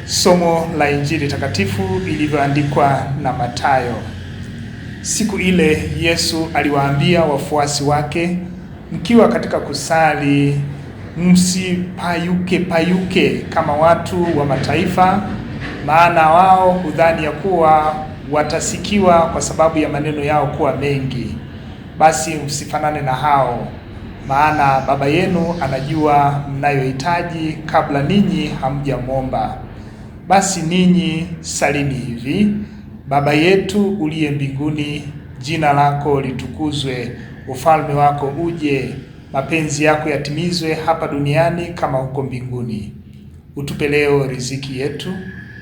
Somo la Injili takatifu ilivyoandikwa na Mathayo. Siku ile Yesu aliwaambia wafuasi wake, mkiwa katika kusali msipayuke kama watu wa mataifa, maana wao hudhani ya kuwa watasikiwa kwa sababu ya maneno yao kuwa mengi. Basi msifanane na hao, maana Baba yenu anajua mnayohitaji kabla ninyi hamjamwomba. Basi ninyi salini hivi: Baba yetu uliye mbinguni, jina lako litukuzwe, ufalme wako uje, mapenzi yako yatimizwe hapa duniani kama huko mbinguni. Utupe leo riziki yetu,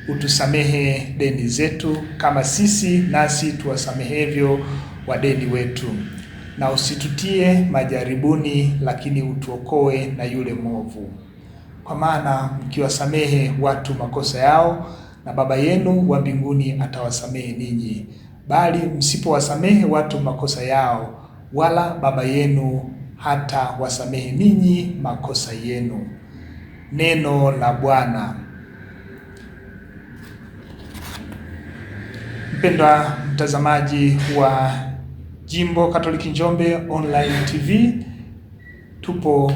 utusamehe deni zetu kama sisi nasi tuwasamehevyo wadeni wetu, na usitutie majaribuni, lakini utuokoe na yule mwovu. Kwa maana mkiwasamehe watu makosa yao, na Baba yenu wa mbinguni atawasamehe ninyi. Bali msipowasamehe watu makosa yao, wala Baba yenu hata wasamehe ninyi makosa yenu. Neno la Bwana. Mpendwa mtazamaji wa Jimbo Katoliki Njombe Online TV, tupo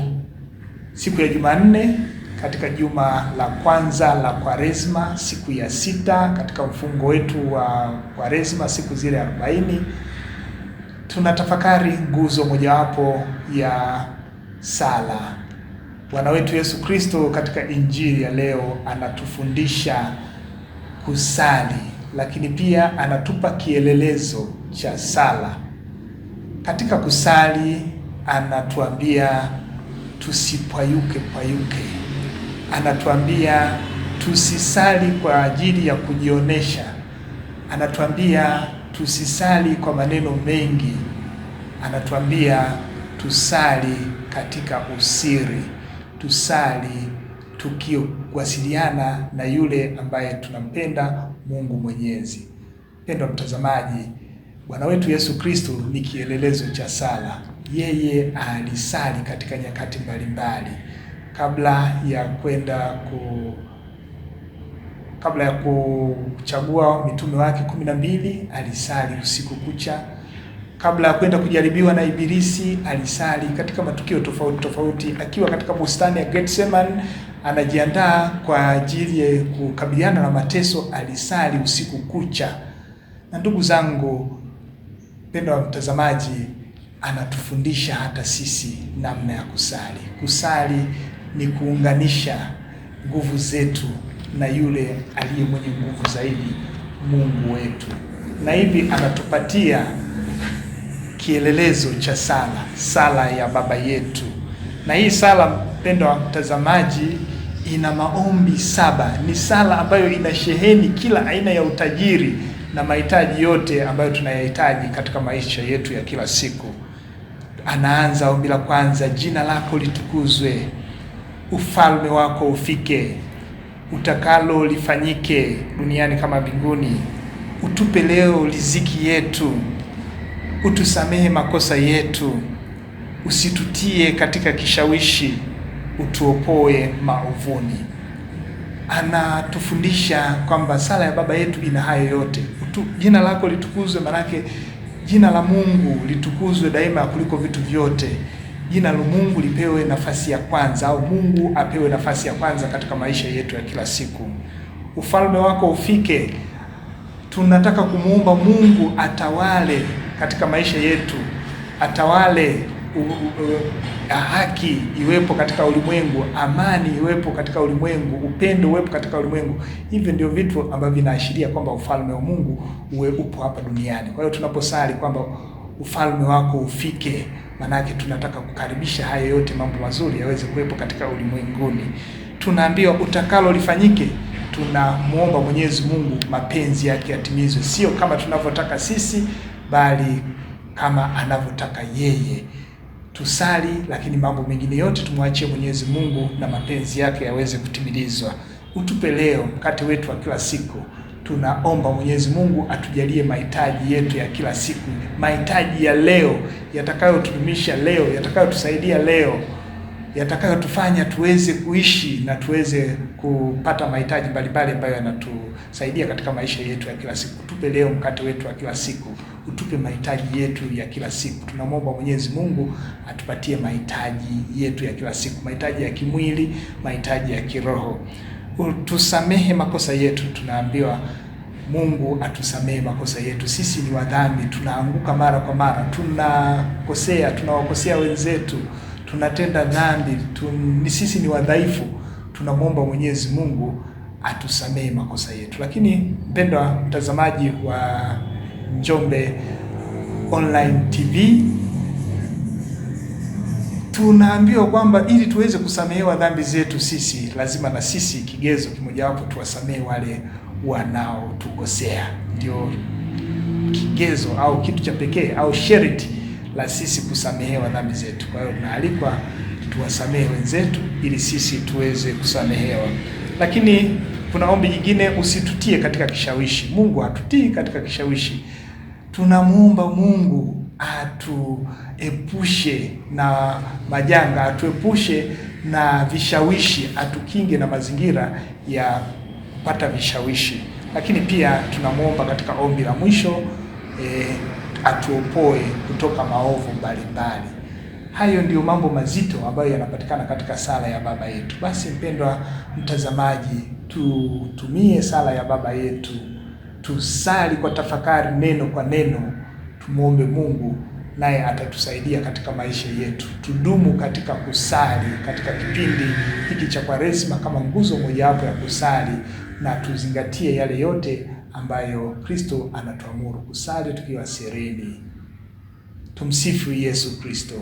siku ya Jumanne katika juma la kwanza la Kwaresma, siku ya 6 katika mfungo wetu wa Kwaresma, siku zile 40. Tunatafakari nguzo mojawapo ya sala. Bwana wetu Yesu Kristo katika Injili ya leo anatufundisha kusali, lakini pia anatupa kielelezo cha sala. Katika kusali anatuambia tusipayuke, anatuambia tusisali kwa ajili ya kujionesha, anatuambia tusisali kwa maneno mengi, anatuambia tusali katika usiri, tusali tukiwasiliana na yule ambaye tunampenda, Mungu Mwenyezi. Mpendwa mtazamaji, Bwana wetu Yesu Kristo ni kielelezo cha sala. Yeye alisali katika nyakati mbalimbali kabla ya kuchagua mitume wake 12, alisali usiku kucha. Kabla ya kwenda kujaribiwa na Ibilisi, alisali katika matukio tofauti tofauti. Akiwa katika bustani ya Gethsemane anajiandaa kwa ajili ya kukabiliana na mateso, alisali usiku kucha. Na ndugu zangu, mpendwa mtazamaji, anatufundisha hata sisi namna ya kusali. Kusali ni kuunganisha nguvu zetu na yule aliye mwenye nguvu zaidi, Mungu wetu. Na hivi anatupatia kielelezo cha sala ya Baba yetu. Na hii sala, mpendwa mtazamaji, ina maombi 7. Ni sala ambayo inasheheni kila aina ya utajiri na mahitaji yote ambayo tunayahitaji katika maisha yetu ya kila siku. Anaanza ombi la kwanza: jina lako litukuzwe, ufalme wako ufike, utakalo lifanyike duniani kama mbinguni. Utupe leo riziki yetu, utusamehe makosa yetu, usitutie katika kishawishi, utuopoe maovuni. Anatufundisha kwamba sala ya Baba yetu ina hayo yote. Jina lako litukuzwe, manake jina la Mungu litukuzwe daima kuliko vitu vyote. Jina la Mungu lipewe nafasi ya kwanza, au Mungu apewe nafasi ya kwanza katika maisha yetu ya kila siku. Ufalme wako ufike. Tunataka kumuomba Mungu atawale katika maisha yetu, atawale haki iwepo katika ulimwengu, amani iwepo katika ulimwengu, upendo uwepo katika ulimwengu. Hivyo ndio vitu ambavyo vinaashiria kwamba ufalme wa Mungu upo hapa duniani. Kwa hiyo tunaposali kwamba ufalme wako ufike, manake tunataka kukaribisha haya yote, mambo mazuri yaweze kuwepo katika ulimwenguni. Tunaambiwa utakalo lifanyike. Tunamuomba Mwenyezi Mungu mapenzi yake yatimizwe, sio kama tunavyotaka sisi, bali kama anavyotaka yeye. Tusali, lakini mambo mengine yote tumwachie Mwenyezi Mungu na mapenzi yake yaweze kutimilizwa. Utupe leo mkate wetu wa kila siku. Tunaomba Mwenyezi Mungu atujalie mahitaji yetu ya kila siku, mahitaji ya leo, yatakayotudumisha leo, yatakayotusaidia leo. yatakayotufanya tuweze kuishi na tuweze kupata mahitaji mbalimbali ambayo yanatusaidia katika maisha yetu ya kila siku. Tupe leo mkate wetu wa kila siku, utupe mahitaji yetu ya kila siku. Tunamwomba Mwenyezi Mungu atupatie mahitaji yetu ya kila siku, mahitaji ya kimwili, mahitaji ya kiroho. Tusamehe makosa yetu. Tunaambiwa Mungu atusamehe makosa yetu. Sisi ni wadhambi, tunaanguka mara kwa mara, tunawakosea wenzetu, tunatenda dhambi, sisi ni wadhaifu. Tunamwomba Mwenyezi Mungu atusamehe makosa yetu. Lakini mpendwa mtazamaji wa Njombe Online TV, tunaambiwa kwamba ili tuweze kusamehewa dhambi zetu sisi, lazima na sisi kigezo kimojawapo tuwasamehe wale wanaotukosea. Ndio kigezo au kitu cha pekee au sharti la sisi kusamehewa dhambi zetu. Kwa hiyo tunaalikwa tuwasamehe wenzetu ili sisi tuweze kusamehewa. Lakini kuna ombi jingine, usitutie katika kishawishi. Mungu hatutii katika kishawishi. Tunamuomba Mungu atuepushe na majanga, atuepushe na vishawishi, atukinge na mazingira ya kupata vishawishi. Lakini pia tunamuomba katika ombi la mwisho atuopoe kutoka maovu mbalimbali. Hayo ndiyo mambo mazito ambayo yanapatikana katika sala ya Baba Yetu. Basi mpendwa mtazamaji, tutumie sala ya Baba Yetu, tusali kwa tafakari neno kwa neno, tumuombe Mungu naye atatusaidia katika maisha yetu. Tudumu katika kusali katika kipindi hiki cha Kwaresma kama nguzo mojawapo ya kusali, na tuzingatie yale yote ambayo Kristo anatuamuru kusali tukiwa sereni. Tumsifu Yesu Kristo.